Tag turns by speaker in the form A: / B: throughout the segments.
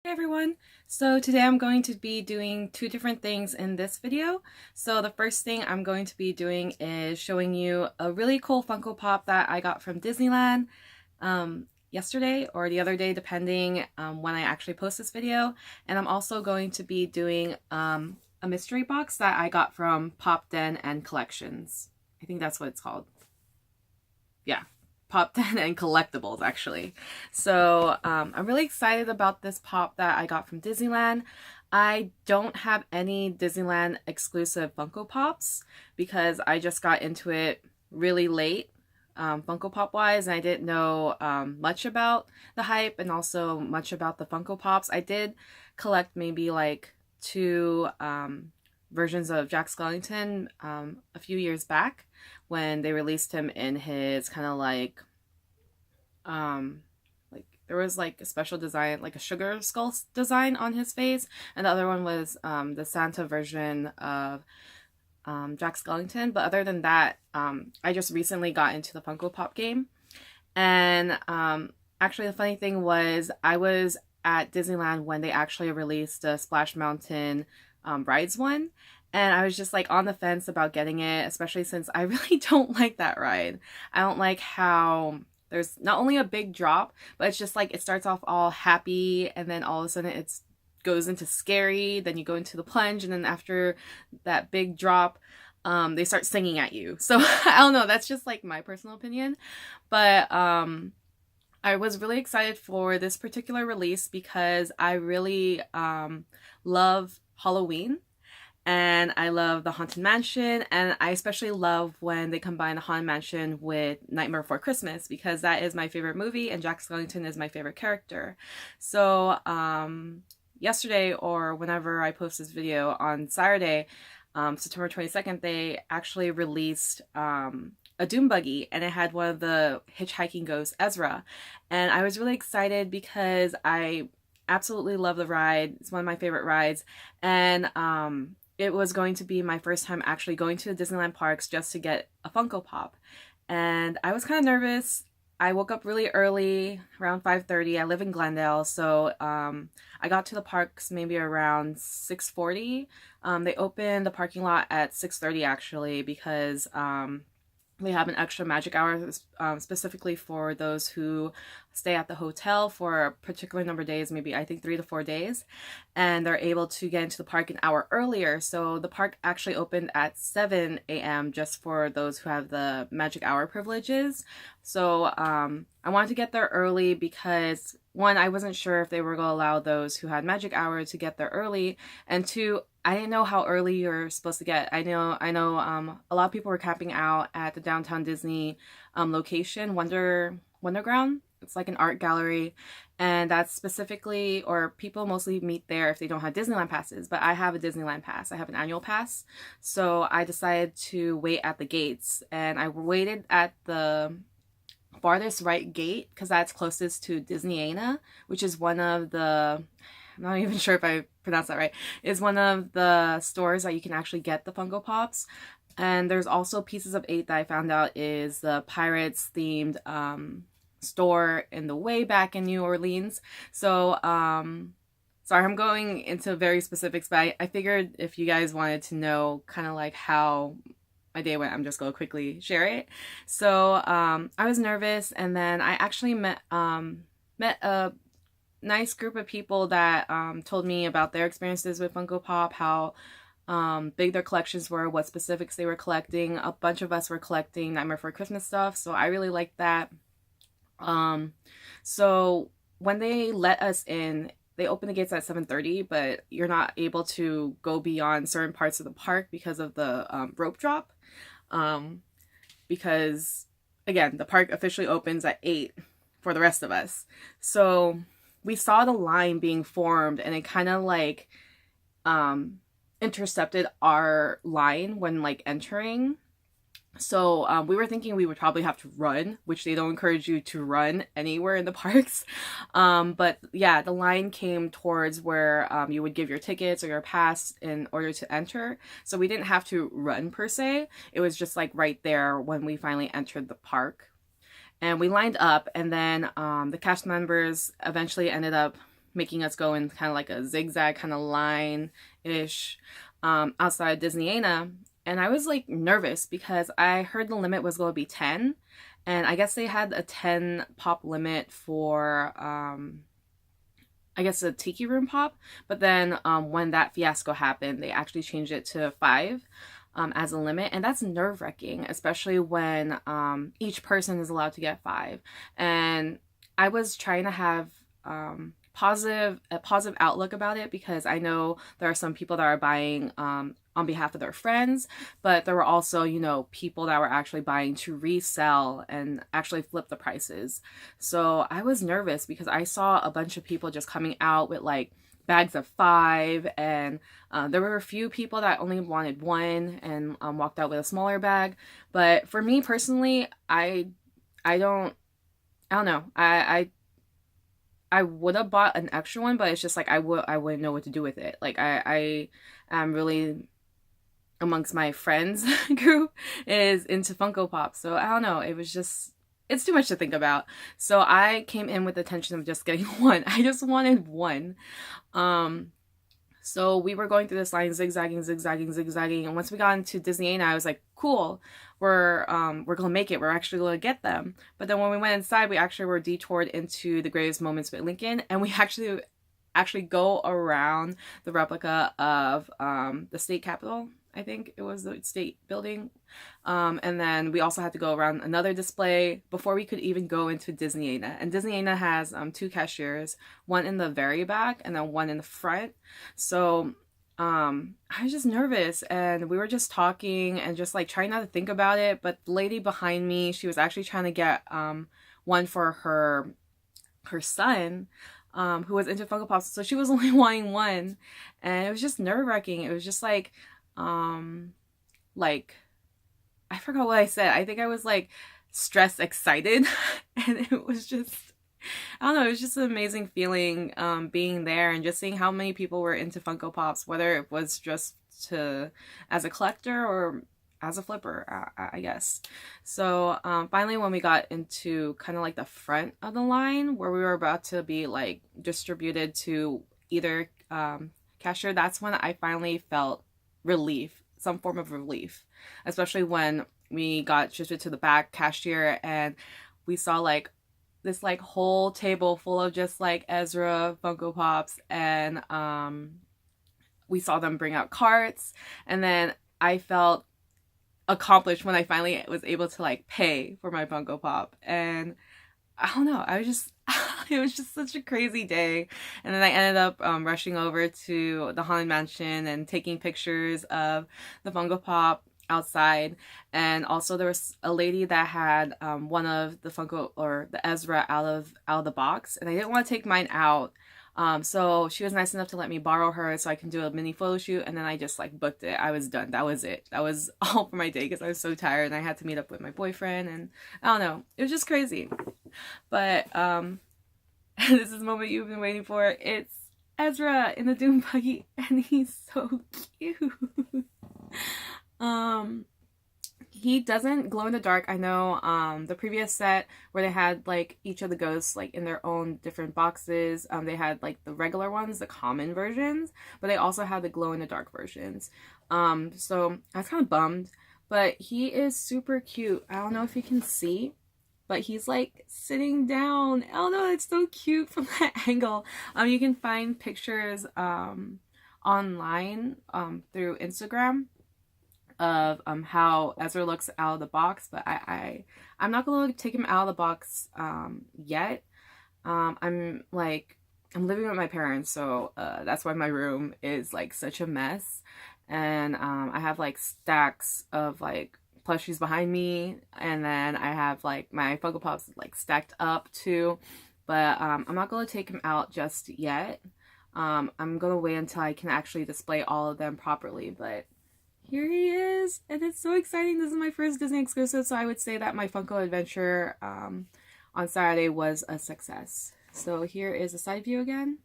A: Hey everyone! So today I'm going to be doing two different things in this video. So the first thing I'm going to be doing is showing you a really cool Funko Pop that I got from Disneyland yesterday or the other day depending when I actually post this video. And I'm also going to be doing a mystery box that I got from Pop Den and Collections. I think that's what it's called. Yeah. Pop Den and Collectibles, actually. So I'm really excited about this pop that I got from Disneyland. I don't have any Disneyland exclusive Funko Pops because I just got into it really late, Funko Pop wise, and I didn't know much about the hype and also much about the Funko Pops. I did collect maybe like two versions of Jack Skellington a few years back when they released him in his kind of like there was like a special design, like a sugar skull design on his face, and the other one was the Santa version of Jack Skellington. But other than that, I just recently got into the Funko Pop game, and actually the funny thing was I was at Disneyland when they actually released the Splash Mountain rides one. And I was just like on the fence about getting it, especially since I really don't like that ride. I don't like how there's not only a big drop, but it's just like it starts off all happy and then all of a sudden it goes into scary, then you go into the plunge, and then after that big drop, they start singing at you. So I don't know, that's just like my personal opinion. But I was really excited for this particular release because I really love Halloween. And I love the Haunted Mansion, and I especially love when they combine the Haunted Mansion with Nightmare Before Christmas because that is my favorite movie and Jack Skellington is my favorite character. So yesterday, or whenever I post this video on Saturday, September 22nd, they actually released a Doom buggy, and it had one of the hitchhiking ghosts, Ezra. And I was really excited because I absolutely love the ride. It's one of my favorite rides. And it was going to be my first time actually going to the Disneyland parks just to get a Funko Pop. And I was kind of nervous. I woke up really early, around 5:30. I live in Glendale, so I got to the parks maybe around 6:40. They opened the parking lot at 6:30 actually because they have an extra magic hour specifically for those who stay at the hotel for a particular number of days, maybe I think 3 to 4 days, and they're able to get into the park an hour earlier. So the park actually opened at 7 a.m. just for those who have the magic hour privileges. So I wanted to get there early because one, I wasn't sure if they were going to allow those who had magic hour to get there early, and two, I didn't know how early you're supposed to get. I know a lot of people were camping out at the downtown Disney location, Wonderground. It's like an art gallery, and that's specifically, or people mostly meet there if they don't have Disneyland passes, but I have a Disneyland pass. I have an annual pass. So I decided to wait at the gates, and I waited at the farthest right gate because that's closest to Disneyana, which is one of the, I'm not even sure if I pronounced that right, is one of the stores that you can actually get the Funko Pops. And there's also Pieces of 8 that I found out is the Pirates themed store in the way back in New Orleans. So sorry, I'm going into very specifics, but I figured if you guys wanted to know kind of like how my day went, I'm just going to quickly share it. So I was nervous, and then I actually met a nice group of people that told me about their experiences with Funko Pop, how big their collections were, what specifics they were collecting. A bunch of us were collecting Nightmare Before Christmas stuff, so I really liked that. So when they let us in, they open the gates at 7:30, but you're not able to go beyond certain parts of the park because of the rope drop. Because again, the park officially opens at 8 for the rest of us. So we saw the line being formed, and it kind of like intercepted our line when like entering. So we were thinking we would probably have to run, which they don't encourage you to run anywhere in the parks. But yeah, the line came towards where you would give your tickets or your pass in order to enter. So we didn't have to run per se. It was just like right there when we finally entered the park. And we lined up, and then the cast members eventually ended up making us go in kind of like a zigzag kind of line-ish outside Disneyana. And I was like nervous because I heard the limit was going to be 10. And I guess they had a 10 pop limit for, I guess, a Tiki Room pop. But then when that fiasco happened, they actually changed it to 5 as a limit. And that's nerve-wracking, especially when each person is allowed to get 5. And I was trying to have a positive outlook about it, because I know there are some people that are buying on behalf of their friends, but there were also, you know, people that were actually buying to resell and actually flip the prices. So I was nervous because I saw a bunch of people just coming out with like bags of 5, and there were a few people that only wanted 1 and walked out with a smaller bag. But for me personally, I don't know. I would have bought an extra one, but it's just like I wouldn't know what to do with it. Like I am really, amongst my friends group, is into Funko Pop. So I don't know. It was just, it's too much to think about. So I came in with the intention of just getting 1. I just wanted 1. So we were going through this line, zigzagging. And once we got into Disneyana, I was like, cool, we're gonna make it. We're actually gonna get them. But then when we went inside, we actually were detoured into the Greatest Moments with Lincoln, and we actually go around the replica of the state capitol. I think it was the state building. And then we also had to go around another display before we could even go into Disneyana. And Disneyana has 2 cashiers, one in the very back and then one in the front. So I was just nervous, and we were just talking and just like trying not to think about it. But the lady behind me, she was actually trying to get one for her son, who was into Funko Pops. So she was only wanting 1, and it was just nerve-wracking. It was just like I forgot what I said. I think I was like stressed, excited, and it was just, I don't know, it was just an amazing feeling being there and just seeing how many people were into Funko Pops, whether it was just as a collector or as a flipper, I guess. So finally, when we got into kind of like the front of the line where we were about to be like distributed to either cashier, that's when I finally felt relief, some form of relief, especially when we got shifted to the back cashier and we saw like this like whole table full of just like Ezra Funko Pops, and we saw them bring out carts, and then I felt accomplished when I finally was able to like pay for my Funko Pop. And I don't know, I was just it was just such a crazy day. And then I ended up rushing over to the Haunted Mansion and taking pictures of the Funko Pop outside. And also there was a lady that had one of the Funko, or the Ezra, out of the box, and I didn't want to take mine out. So she was nice enough to let me borrow her so I can do a mini photo shoot, and then I just like booked it. I was done. That was it. That was all for my day because I was so tired and I had to meet up with my boyfriend, and I don't know. It was just crazy. But this is the moment you've been waiting for. It's Ezra in the Doom Buggy, and he's so cute. He doesn't glow in the dark. I know the previous set where they had like each of the ghosts like in their own different boxes, they had like the regular ones, the common versions, but they also had the glow in the dark versions. So I was kind of bummed, but he is super cute. I don't know if you can see, but he's like sitting down. Oh no, it's so cute from that angle. You can find pictures online through Instagram of how Ezra looks out of the box, but I'm not gonna take him out of the box yet. I'm living with my parents, so that's why my room is like such a mess, and I have like stacks of like plushies behind me, and then I have like my Funko Pops like stacked up too, but I'm not gonna take him out just yet. I'm gonna wait until I can actually display all of them properly, but here he is, and it's so exciting. This is my first Disney exclusive, so I would say that my Funko adventure on Saturday was a success. So here is the side view again.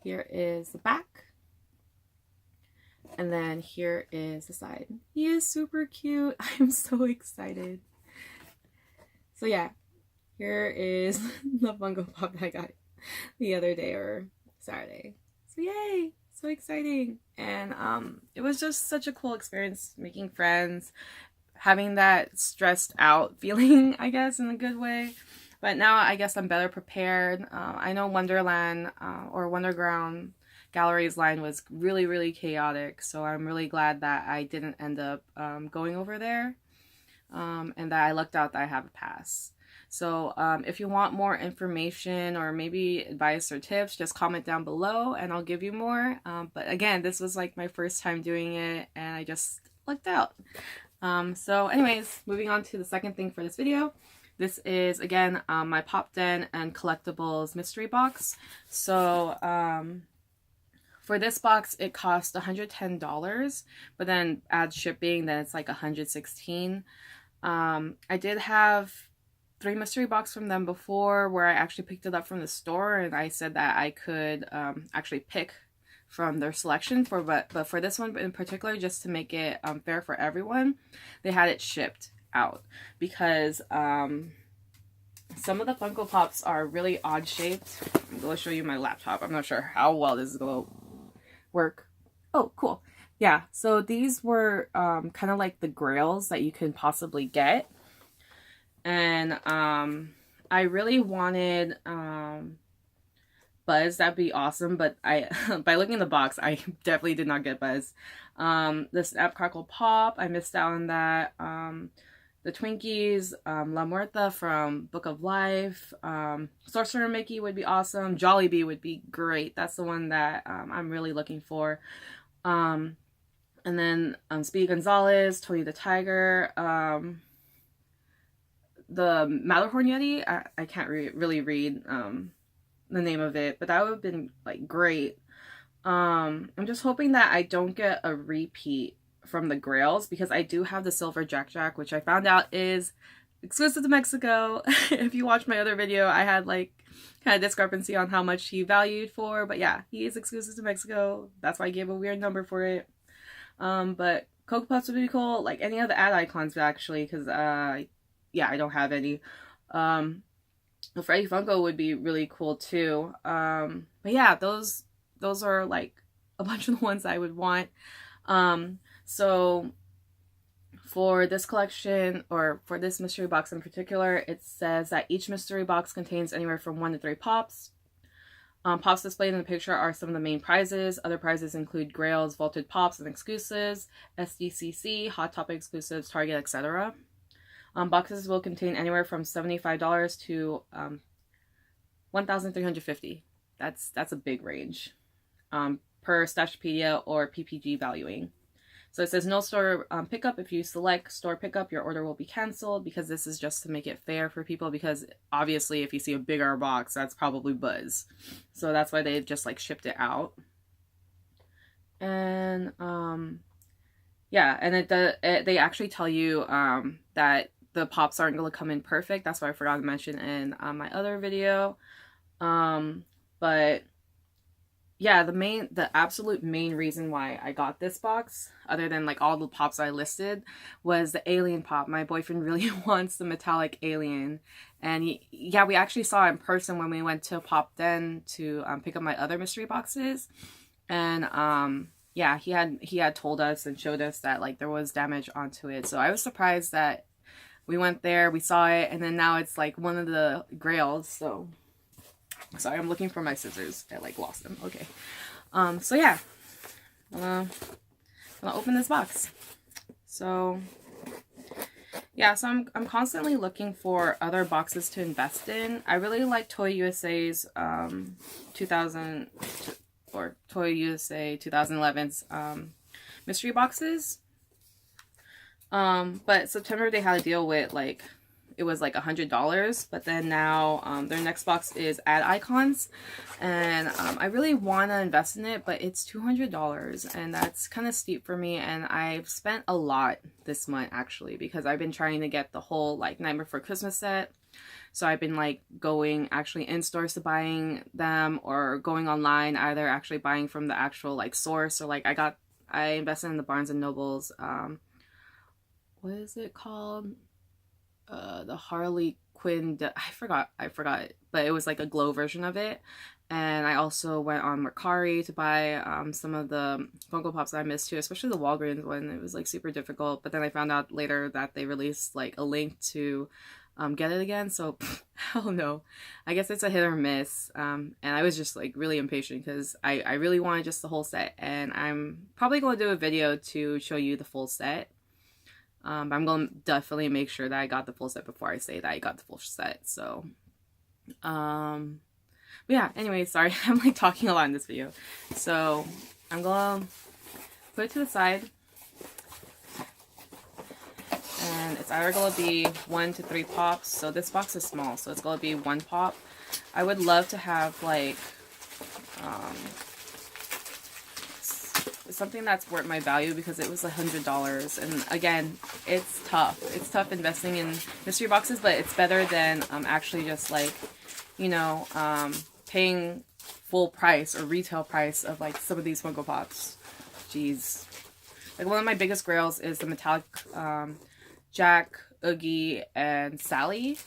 A: Here is the back. And then here is the side. He is super cute. I'm so excited. So yeah, here is the Funko Pop that I got the other day, or Saturday. So yay, so exciting. And it was just such a cool experience making friends, having that stressed out feeling, I guess, in a good way. But now I guess I'm better prepared. I know Wonderland or Wonderground Gallery's line was really, really chaotic. So I'm really glad that I didn't end up going over there, and that I lucked out that I have a pass. So if you want more information or maybe advice or tips, just comment down below and I'll give you more. But again, this was like my first time doing it and I just lucked out. So anyways, moving on to the second thing for this video. This is, again, my Pop Den and Collectibles mystery box. So, for this box, it cost $110, but then add shipping, then it's like $116. I did have 3 mystery boxes from them before where I actually picked it up from the store, and I said that I could actually pick from their selection but for this one in particular, just to make it fair for everyone, they had it shipped out because some of the Funko Pops are really odd shaped. I'm going to show you my laptop. I'm not sure how well this is going to work. Oh, cool. Yeah, so these were kind of like the grails that you can possibly get. And I really wanted Buzz. That'd be awesome, but I by looking in the box, I definitely did not get Buzz. The Snap Crackle Pop, I missed out on that. The Twinkies, La Muerta from Book of Life, Sorcerer Mickey would be awesome. Jollibee would be great. That's the one that I'm really looking for. And then Speedy Gonzalez, Tony the Tiger, the Matterhorn Yeti. I can't really read the name of it, but that would have been like great. I'm just hoping that I don't get a repeat from the grails, because I do have the silver Jack, which I found out is exclusive to Mexico. If you watch my other video, I had like kind of discrepancy on how much he valued for, but yeah, he is exclusive to Mexico. That's why I gave a weird number for it. But Cocoa Puffs would be cool, like any of the ad icons actually, because yeah, I don't have any. Freddy Funko would be really cool too. But yeah, those are like a bunch of the ones I would want. So for this collection, or for this mystery box in particular, it says that each mystery box contains anywhere from 1 to 3 pops. Pops displayed in the picture are some of the main prizes. Other prizes include grails, vaulted pops, and exclusives, SDCC, Hot Topic exclusives, Target, etc. Boxes will contain anywhere from $75 to $1,350. That's a big range per Stashpedia or PPG valuing. So it says no store pickup. If you select store pickup, your order will be canceled, because this is just to make it fair for people, because obviously if you see a bigger box, that's probably Buzz. So that's why they've just like shipped it out. And yeah, and they actually tell you that the pops aren't going to come in perfect. That's what I forgot to mention in my other video. But yeah, the absolute main reason why I got this box, other than like all the pops I listed, was the alien pop. My boyfriend really wants the metallic alien, and yeah, we actually saw it in person when we went to Pop Den to pick up my other mystery boxes, and yeah, he had told us and showed us that like there was damage onto it. So I was surprised that we went there, we saw it, and then now it's like one of the grails. So sorry, I'm looking for my scissors. I like lost them. Okay. So yeah, I'm gonna open this box. So yeah, so I'm constantly looking for other boxes to invest in. I really like Toy USA's 2000 or Toy USA 2011's mystery boxes. But September they had a deal with like, it was like $100, but then now their next box is ad icons, and I really want to invest in it, but it's $200, and that's kind of steep for me. And I've spent a lot this month actually, because I've been trying to get the whole like Nightmare Before Christmas set. So I've been like going actually in stores to buying them, or going online, either actually buying from the actual like source, or like I invested in the Barnes and Nobles what is it called? The Harley Quinn, I forgot but it was like a glow version of it. And I also went on Mercari to buy some of the Funko Pops that I missed too, especially the Walgreens one. It was like super difficult, but then I found out later that they released like a link to get it again. So hell no, I guess it's a hit or miss. And I was just like really impatient because I really wanted just the whole set, and I'm probably going to do a video to show you the full set. I'm going to definitely make sure that I got the full set before I say that I got the full set. So, but yeah, anyway, sorry, I'm like talking a lot in this video. So I'm going to put it to the side. And it's either going to be 1 to 3 pops. So this box is small, so it's going to be 1 pop. I would love to have like something that's worth my value, because it was $100. And again, it's tough. It's tough investing in mystery boxes, but it's better than actually just like, you know, paying full price or retail price of like some of these Funko Pops. Jeez. Like one of my biggest grails is the metallic Jack, Oogie, and Sally,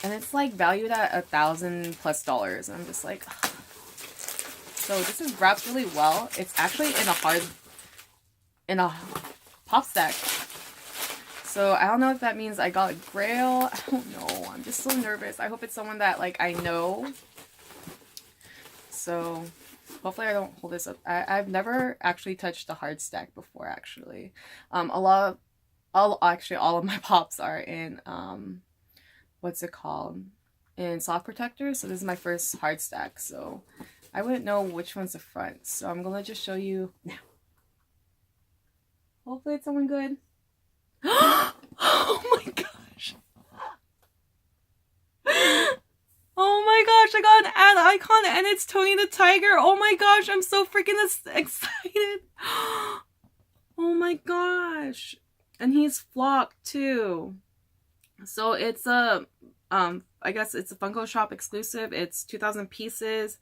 A: and it's like valued at $1,000+. And I'm just like, ugh. So this is wrapped really well. It's actually in a pop stack. So I don't know if that means I got a grail. I don't know. I'm just so nervous. I hope it's someone that like I know. So hopefully I don't hold this up. I've never actually touched the hard stack before, actually. All of my pops are in what's it called, in soft protectors. So this is my first hard stack, so I wouldn't know which one's the front. So I'm gonna just show you now. Hopefully it's someone good. Oh my gosh. Oh my gosh, I got an ad icon and it's Tony the Tiger. Oh my gosh, I'm so freaking excited. Oh my gosh. And he's flocked too. So it's a I guess it's a Funko Shop exclusive. It's 2,000 pieces.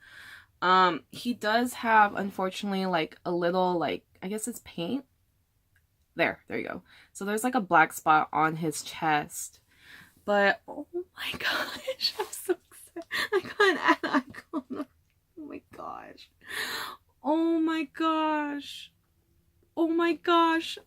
A: He does have, unfortunately, like a little, like, I guess it's paint. There you go. So there's like a black spot on his chest. But oh my gosh, I'm so excited. I got an ad icon. Oh my gosh. Oh my gosh. Oh my gosh.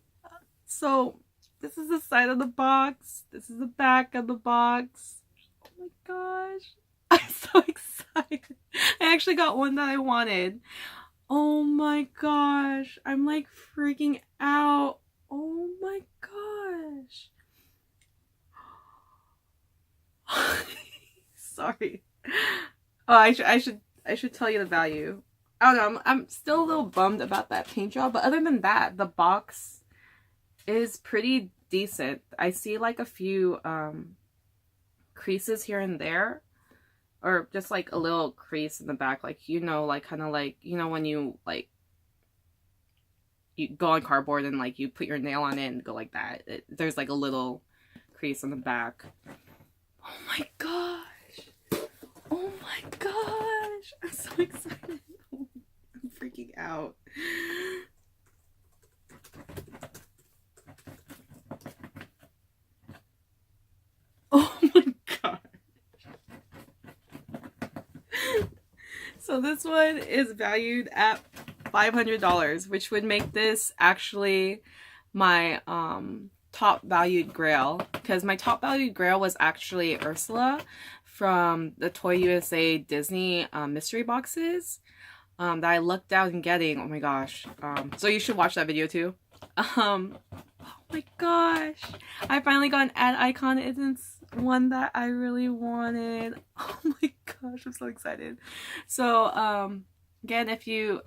A: So this is the side of the box. This is the back of the box. Oh my gosh. I'm so excited. I actually got one that I wanted. Oh my gosh. I'm like freaking out. Oh my gosh. Sorry. Oh, I should tell you the value. I don't know. I'm still a little bummed about that paint job, but other than that, the box is pretty decent. I see like a few creases here and there, or just like a little crease in the back, like, you know, like kind of like, you know, when you like you go on cardboard and like you put your nail on it and go like that. There's like a little crease on the back. Oh my gosh. Oh my gosh. I'm so excited. I'm freaking out. Oh my gosh. So this one is valued at $500, which would make this actually my top valued grail, because my top valued grail was actually Ursula from the Toy USA Disney mystery boxes that I lucked out in getting. Oh my gosh. So you should watch that video too. Oh my gosh. I finally got an ad icon. It's one that I really wanted. Oh my gosh, I'm so excited. So again, if you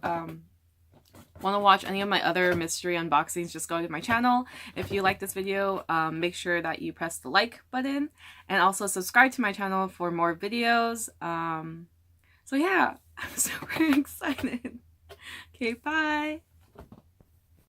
A: want to watch any of my other mystery unboxings, just go to my channel. If you like this video, make sure that you press the like button and also subscribe to my channel for more videos. So yeah, I'm super excited. Okay, bye.